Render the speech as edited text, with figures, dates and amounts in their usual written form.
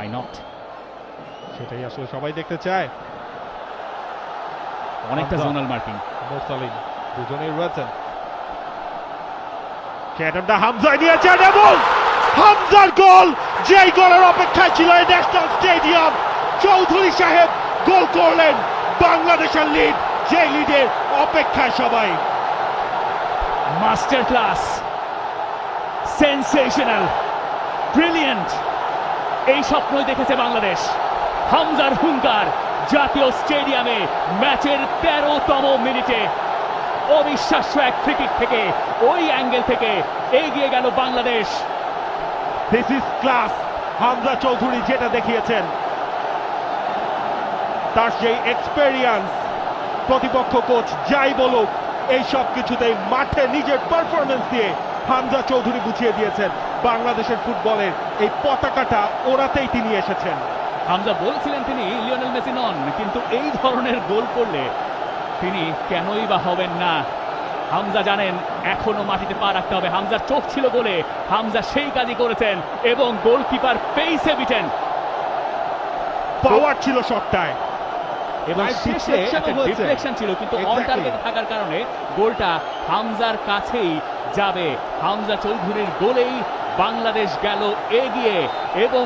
Why not? সেটাই আসলে সবাই দেখতে চায়। অনেকটা জোনাল মার্কিং। মোসালিম দুজনেই রয়েছেন। ক্যাটারটা হামজা নিয়েছেন এবং হামজার গোল, যেই গোলের অপেক্ষায় ছিল এই ন্যাশনাল স্টেডিয়াম। চৌধুরী সাহেব গোল করলেন, বাংলাদেশের লিড, যে লিডের অপেক্ষায় সবাই। মাস্টার ক্লাস, সেনসেশনাল, ব্রিলিয়েন্ট, এই স্বপ্নই দেখেছে বাংলাদেশ। হামজার হুঙ্কার জাতীয় স্টেডিয়ামে ম্যাচের 13তম মিনিটে অবিশ্বাস্য এক ফ্রিকিক থেকে ওই অ্যাঙ্গেল থেকে এগিয়ে গেল Bangladesh. This is class. Hamza Chowdhury যেটা দেখিয়েছেন, তার সেই এক্সপেরিয়েন্স, প্রতিপক্ষ কোচ যাই বলুক, এই সব কিছুতেই মাঠে নিজের পারফরমেন্স দিয়ে হামজা চৌধুরী বুঝিয়ে দিয়েছেন বাংলাদেশের ফুটবলের এই পতাকাটা ওড়াতেই তিনি এসেছেন। হামজা বলছিলেন তিনি লিওনেল মেসি নন, কিন্তু এই ধরনের গোল করলে তিনি কেনই বা হবেন না। হামজা জানেন এখনো মাটিতে পা রাখতে হবে। হামজার চোখ ছিল গোলে, হামজা সেই কাজই করেছেন এবং গোলকিপার পেইসে বিটেন। পাওয়ার ছিল শটটায় এবং শেষে ডিফ্লেকশন ছিল, কিন্তু অন Exactly. টার্গেট থাকার কারণে গোলটা হামজার কাছেই যাবে। হামজা চৌধুরীর গোলেই বাংলাদেশ গেল এগিয়ে এবং